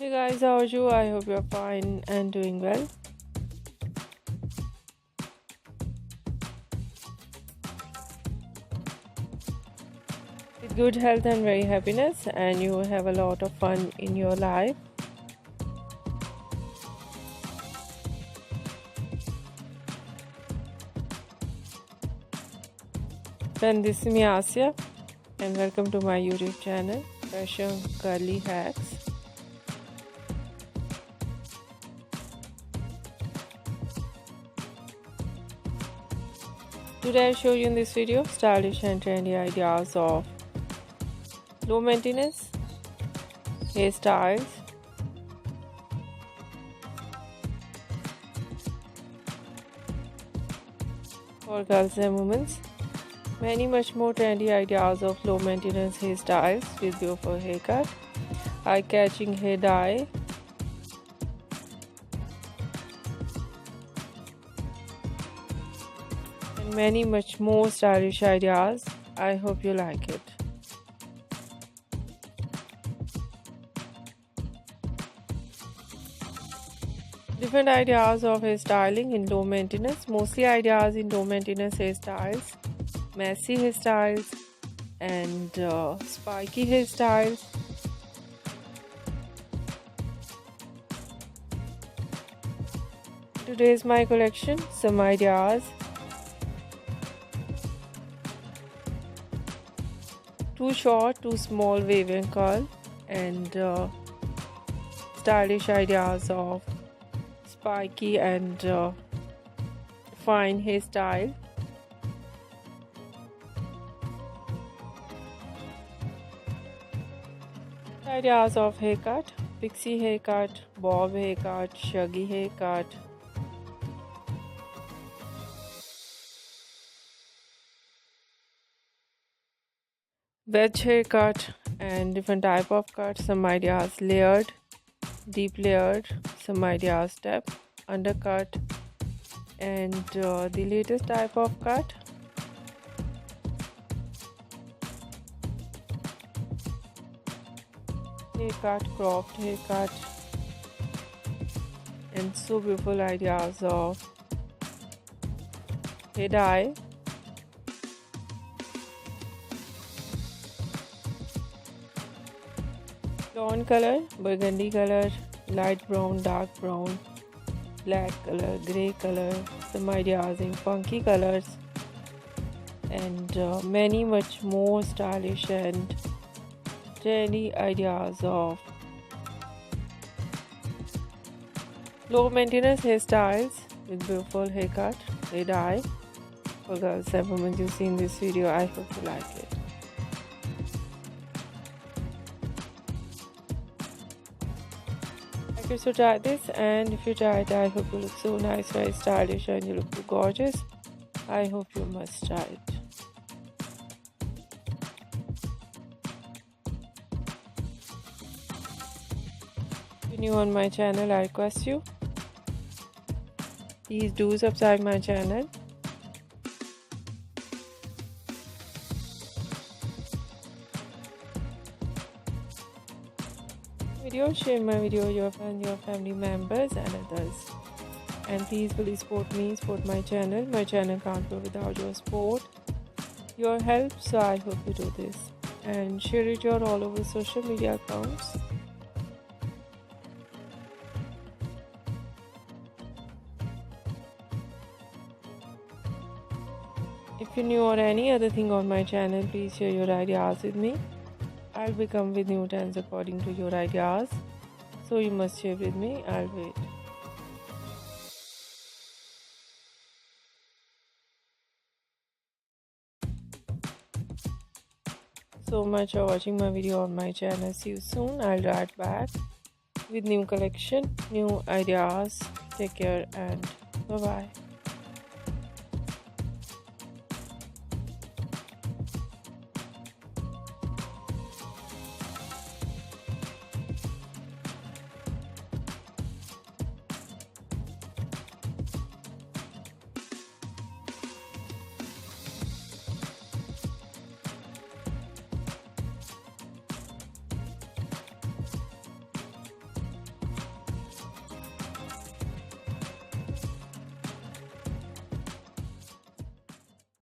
Hey guys, how are you? I hope you're fine and doing well. With good health and very happiness, and you have a lot of fun in your life. Then this is me Asya, and welcome to my YouTube channel, Fashion Curly Hacks. Today I show you in this video stylish and trendy ideas of low maintenance hairstyles, for girls and women. Many much more trendy ideas of low maintenance hairstyles with beautiful haircut, eye-catching hair dye, and many much more stylish ideas. I hope you like it. Different ideas of hairstyling in low maintenance, mostly ideas in low maintenance hairstyles, messy hairstyles and spiky hairstyles. Today's my collection, some ideas. Too short, too small wave and curl, and stylish ideas of spiky and fine hairstyle. Ideas of haircut: pixie haircut, bob haircut, shaggy haircut, wedge haircut, and different type of cuts. Some ideas layered, deep layered, some ideas step, undercut, and the latest type of cut. Haircut, cropped haircut, and so beautiful ideas of hair dye, blonde color, burgundy color, light brown, dark brown, black color, grey color, some ideas in funky colors, and many much more stylish and trendy ideas of low maintenance hairstyles with beautiful haircut, hair dye for girls and women you see in this video. I hope you like it. Okay, so try this, and if you try it, I hope you look so nice, very stylish, and you look so gorgeous. I hope you must try it. New on my channel, I request you, please do subscribe my channel. Share my video with your friends, your family members and others, and please support me, support my channel. My channel can't grow without your support, your help, so I hope you do this and share it your all over social media accounts. If you're new or any other thing on my channel, please share your ideas with me. I'll become with new trends according to your ideas, so you must share with me. I'll wait. So much for watching my video on my channel. See you soon. I'll be right back with new collection, new ideas. Take care and bye bye.